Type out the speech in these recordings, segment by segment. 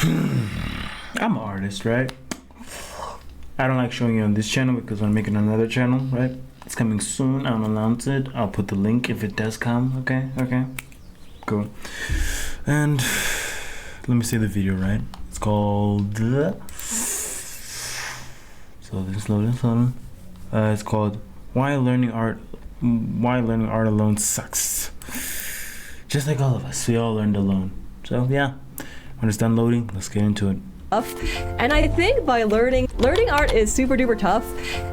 I'm an artist, right? I don't like showing you on this channel because I'm making another channel, right? It's coming soon. I'll announce it. I'll put the link if it does come. Okay, cool. And let me say the video, right? It's called it's called Why Learning Art Alone Sucks. Just like all of us, we all learned alone. So yeah, when it's done loading, let's get into it. And I think by learning art is super duper tough,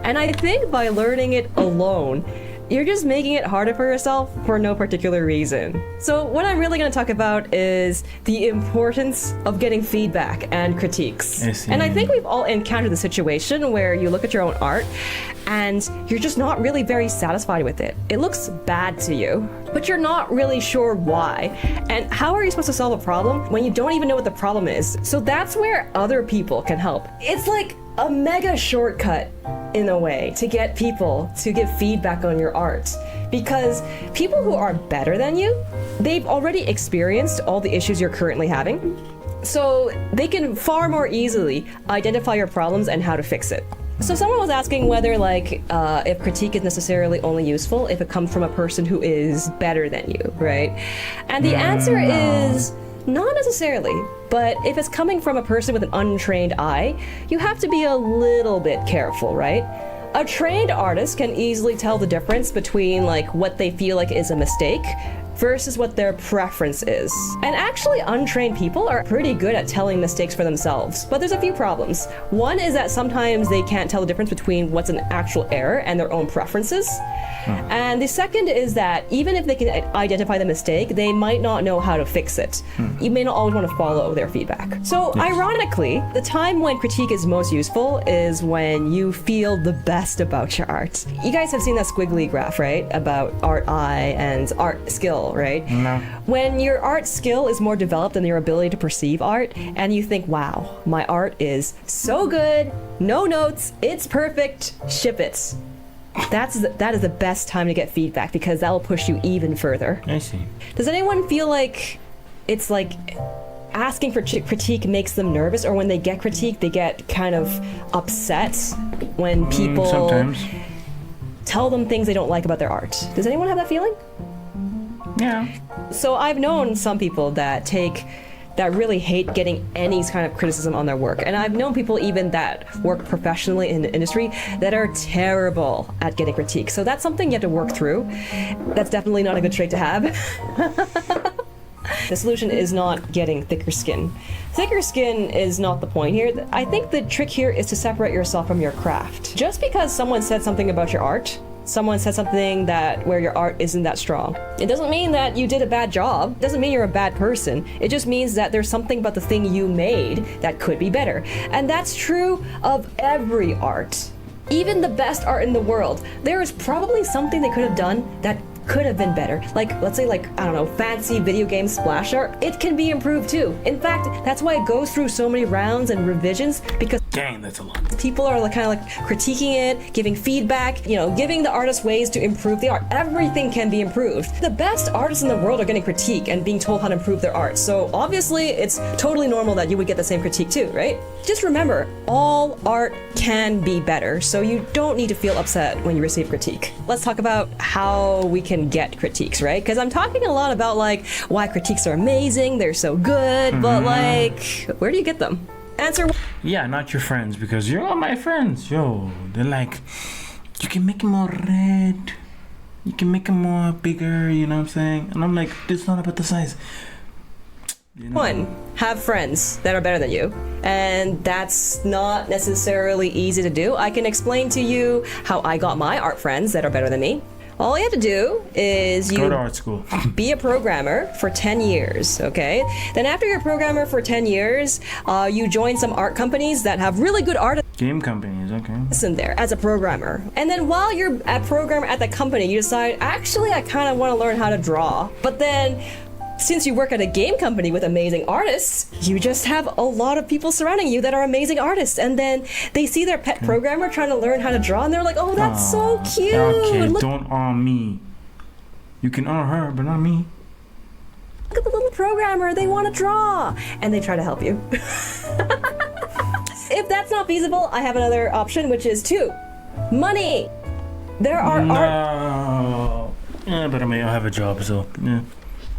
and I think by learning it alone, you're just making it harder for yourself for no particular reason. So what I'm really going to talk about is the importance of getting feedback and critiques. And I think we've all encountered the situation where you look at your own art and you're just not really very satisfied with it. It looks bad to you, but you're not really sure why. And how are you supposed to solve a problem when you don't even know what the problem is? So that's where other people can help. It's like a mega shortcut in a way to get people to give feedback on your art, because people who are better than you, they've already experienced all the issues you're currently having, so they can far more easily identify your problems and how to fix it. So someone was asking whether if critique is necessarily only useful if it comes from a person who is better than you, right? And the answer is not necessarily, but if it's coming from a person with an untrained eye, you have to be a little bit careful, right? A trained artist can easily tell the difference between what they feel like is a mistake versus what their preference is. And actually, untrained people are pretty good at telling mistakes for themselves, but there's a few problems. One is that sometimes they can't tell the difference between what's an actual error and their own preferences. And the second is that even if they can identify the mistake, they might not know how to fix it. You may not always want to follow their feedback. So ironically, the time when critique is most useful is when you feel the best about your art. You guys have seen that squiggly graph, right? About art eye and art skill, right? No. When your art skill is more developed than your ability to perceive art, and you think, wow, my art is so good, no notes, it's perfect, ship it. That is the best time to get feedback, because that will push you even further. I see. Does anyone feel like it's asking for critique makes them nervous, or when they get critique, they get kind of upset when people sometimes tell them things they don't like about their art? Does anyone have that feeling? Yeah. So I've known some people that really hate getting any kind of criticism on their work. And I've known people even that work professionally in the industry that are terrible at getting critique. So that's something you have to work through. That's definitely not a good trait to have. The solution is not getting thicker skin. Thicker skin is not the point here. I think the trick here is to separate yourself from your craft. Just because someone said something about your art, someone said something where your art isn't that strong, it doesn't mean that you did a bad job. It doesn't mean you're a bad person. It just means that there's something about the thing you made that could be better. And that's true of every art. Even the best art in the world, there is probably something they could have done that could have been better. Let's say I don't know, fancy video game splash art. It can be improved too. In fact, that's why it goes through so many rounds and revisions, because Dang, that's a lot. people are kind of critiquing it, giving feedback, giving the artist ways to improve the art. Everything can be improved. The best artists in the world are getting critique and being told how to improve their art. So obviously, it's totally normal that you would get the same critique too, right? Just remember, all art can be better, so you don't need to feel upset when you receive critique. Let's talk about how we can get critiques, right? Because I'm talking a lot about why critiques are amazing, they're so good, but where do you get them? Answer. Yeah, not your friends, because you're all my friends. Yo, they're you can make it more red, you can make it more bigger, you know what I'm saying? And I'm like, it's not about the size. One, have friends that are better than you, and that's not necessarily easy to do. I can explain to you how I got my art friends that are better than me. All you have to do is go to art school. Be a programmer for 10 years, okay? Then after you're a programmer for 10 years, you join some art companies that have really good artists Game companies, okay. in there as a programmer. And then while you're a programmer at the company, you decide, actually, I kind of want to learn how to draw. But then since you work at a game company with amazing artists, you just have a lot of people surrounding you that are amazing artists. And then they see their pet programmer trying to learn how to draw, and they're like, oh, that's so cute. Okay, Look. don't me. You can her, but not me. look at the little programmer, they want to draw, and they try to help you. If that's not feasible, I have another option, which is 2, money. There are art Yeah, but I mean, I have a job, so yeah.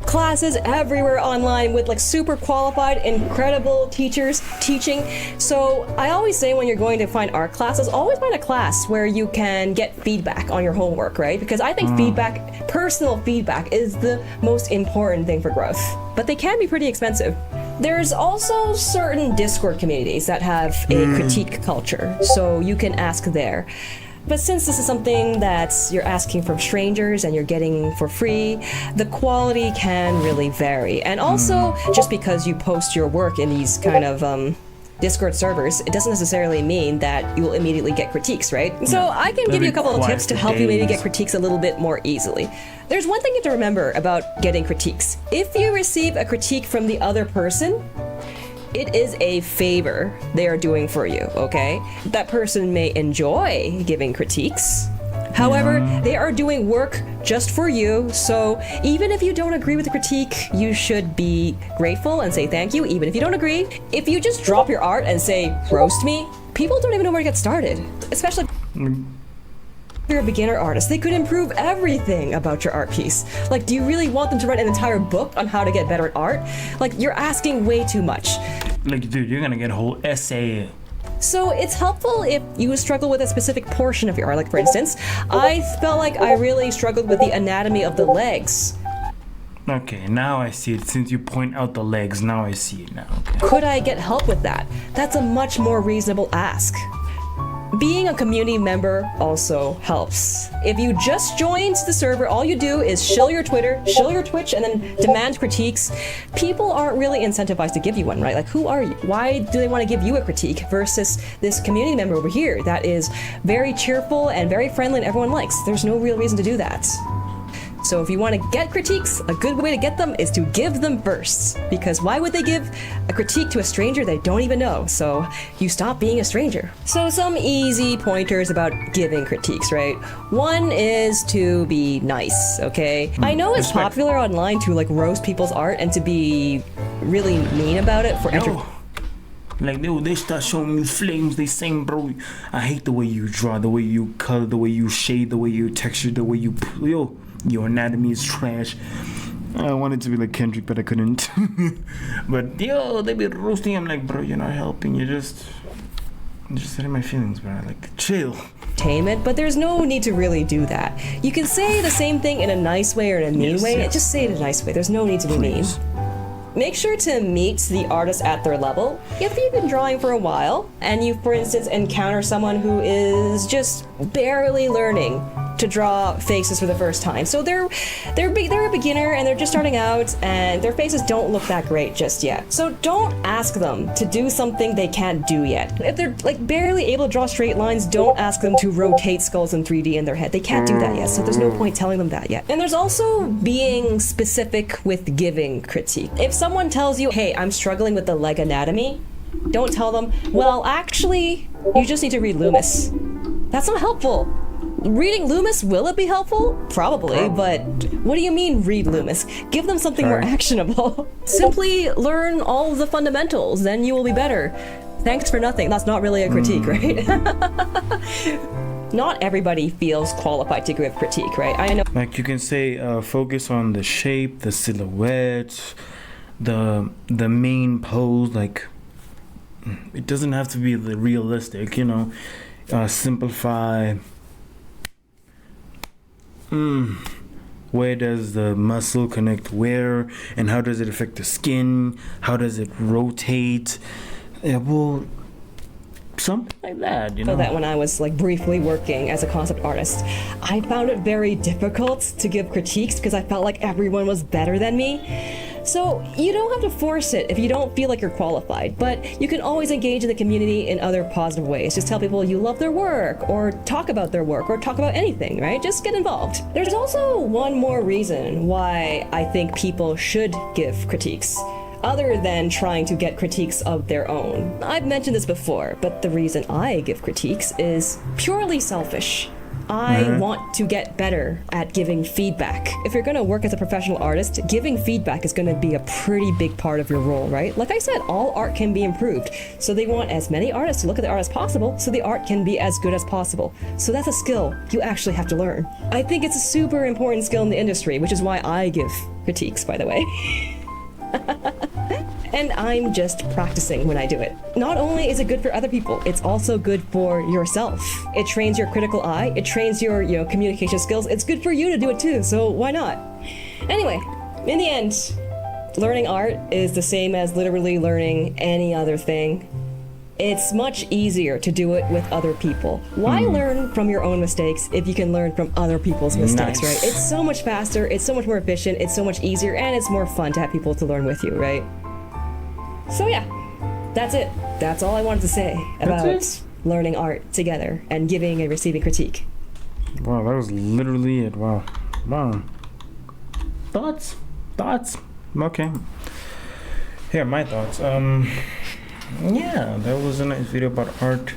classes everywhere online with like super qualified, incredible teachers teaching. So I always say when you're going to find art classes, always find a class where you can get feedback on your homework, right? Because I think feedback, personal feedback, is the most important thing for growth. But they can be pretty expensive. There's also certain Discord communities that have a critique culture, so you can ask there. But since this is something that you're asking from strangers and you're getting for free, the quality can really vary. And also, just because you post your work in these kind of Discord servers, it doesn't necessarily mean that you will immediately get critiques, right? So I can give you a couple of tips to help you maybe get critiques a little bit more easily. There's one thing you have to remember about getting critiques. If you receive a critique from the other person, it is a favor they are doing for you, okay? That person may enjoy giving critiques. However, they are doing work just for you, so even if you don't agree with the critique, you should be grateful and say thank you, even if you don't agree. If you just drop your art and say, roast me, people don't even know where to get started, especially if you're a beginner artist. They could improve everything about your art piece. Like, do you really want them to write an entire book on how to get better at art? Like, you're asking way too much. Like, dude, you're gonna get a whole essay. So it's helpful if you struggle with a specific portion of your art. Like, for instance, I felt like I really struggled with the anatomy of the legs. Okay, now I see it. Since you point out the legs, now I see it now. Okay. Could I get help with that? That's a much more reasonable ask. Being a community member also helps. If you just joined the server, all you do is shill your Twitter, shill your Twitch, and then demand critiques. People aren't really incentivized to give you one, right? Like, who are you? Why do they want to give you a critique versus this community member over here that is very cheerful and very friendly and everyone likes? There's no real reason to do that. So if you want to get critiques, a good way to get them is to give them first. Because why would they give a critique to a stranger they don't even know? So you stop being a stranger. So some easy pointers about giving critiques, right? One is to be nice, okay? I know it's popular online to like roast people's art and to be really mean about it for Like, they start showing me flames. They saying, bro, I hate the way you draw, the way you color, the way you shade, the way you texture, the way you... Yo, your anatomy is trash. I wanted to be like Kendrick, but I couldn't. But, yo, they be roasting. I'm like, bro, you're not helping. You're just hurting my feelings, bro. Like, chill. Tame it, but there's no need to really do that. You can say the same thing in a nice way or in a mean way. Yes. Just say it in a nice way. There's no need to be mean. Make sure to meet the artist at their level. If you've been drawing for a while and you, for instance, encounter someone who is just barely learning to draw faces for the first time. So they're a beginner and they're just starting out and their faces don't look that great just yet. So don't ask them to do something they can't do yet. If they're like barely able to draw straight lines, don't ask them to rotate skulls in 3D in their head. They can't do that yet, so there's no point telling them that yet. And there's also being specific with giving critique. If someone tells you, hey, I'm struggling with the leg anatomy, don't tell them, well, actually, you just need to read Loomis. That's not helpful. Reading Loomis, will it be helpful? Probably, but what do you mean read Loomis? Give them something more actionable. Simply learn all of the fundamentals, then you will be better. Thanks for nothing. That's not really a critique, right? Not everybody feels qualified to give critique, right? I know. Like, you can say, focus on the shape, the silhouette, the main pose. Like, it doesn't have to be the realistic, you know. Simplify. Where does the muscle connect where, and how does it affect the skin? How does it rotate? Yeah, well, something like that, you know. So that when I was like briefly working as a concept artist, I found it very difficult to give critiques because I felt like everyone was better than me. So you don't have to force it if you don't feel like you're qualified, but you can always engage in the community in other positive ways. Just tell people you love their work, or talk about their work, or talk about anything, right? Just get involved. There's also one more reason why I think people should give critiques, other than trying to get critiques of their own. I've mentioned this before, but the reason I give critiques is purely selfish. I want to get better at giving feedback. If you're gonna work as a professional artist, giving feedback is gonna be a pretty big part of your role, right? Like I said, all art can be improved. So they want as many artists to look at the art as possible, so the art can be as good as possible. So that's a skill you actually have to learn. I think it's a super important skill in the industry, which is why I give critiques, by the way. And I'm just practicing when I do it. Not only is it good for other people, it's also good for yourself. It trains your critical eye, it trains your, communication skills. It's good for you to do it too, so why not? Anyway, in the end, learning art is the same as literally learning any other thing. It's much easier to do it with other people. Why learn from your own mistakes if you can learn from other people's mistakes, right? It's so much faster, it's so much more efficient, it's so much easier, and it's more fun to have people to learn with you, right? So yeah, that's it. That's all I wanted to say about learning art together and giving and receiving critique. Wow, that was literally it. Wow. Thoughts? Okay. Here are my thoughts. Yeah, that was a nice video about art.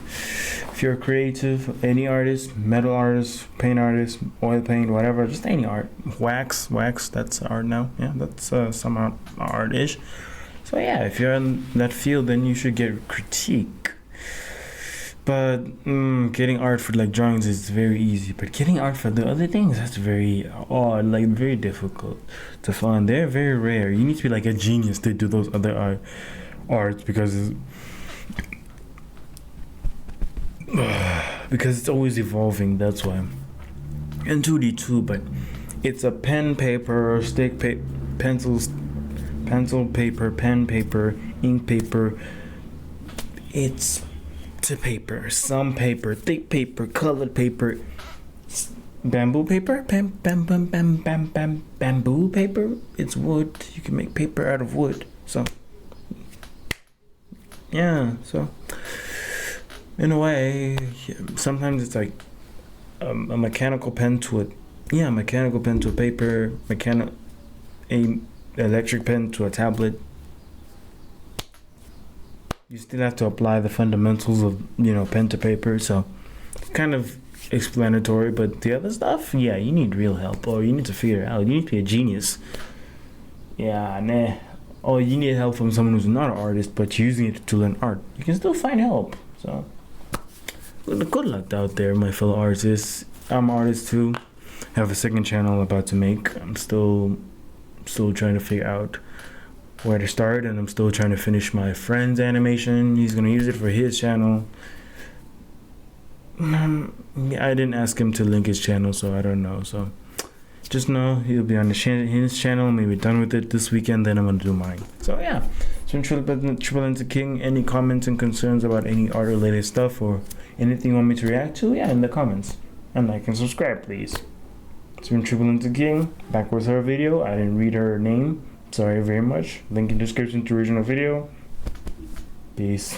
If you're creative, any artist, metal artist, paint artist, oil paint, whatever, just any art. Wax, that's art now. Yeah, that's somehow art-ish. So yeah, if you're in that field, then you should get critique. But getting art for like drawings is very easy. But getting art for the other things, that's very odd, like very difficult to find. They're very rare. You need to be like a genius to do those other arts because it's always evolving. That's why. And 2D too, but it's a pen, paper, stick, pencils. Pencil, paper, pen, paper, ink, paper. It's to paper, some paper, thick paper, colored paper, bamboo paper, bamboo paper. It's wood. You can make paper out of wood. So yeah. So in a way, sometimes it's like a mechanical pen to a paper, electric pen to a tablet. You still have to apply the fundamentals of pen to paper, so it's kind of explanatory. But the other stuff, yeah, you need real help, or you need to figure it out. You need to be a genius. Or you need help from someone who's not an artist but using it to learn art. You can still find help. So good luck out there, my fellow artists. I'm an artist too. I have a second channel about to make. I'm still trying to figure out where to start, and I'm still trying to finish my friend's animation. He's gonna use it for his channel. I didn't ask him to link his channel, so I don't know. So just know he'll be on his channel, maybe done with it this weekend, then I'm gonna do mine. So yeah, so Triple Into King. Any comments and concerns about any art related stuff or anything you want me to react to, in the comments, and like and subscribe, please. It's been Triple Into King, back with her video. I didn't read her name, sorry very much. Link in description to original video. Peace.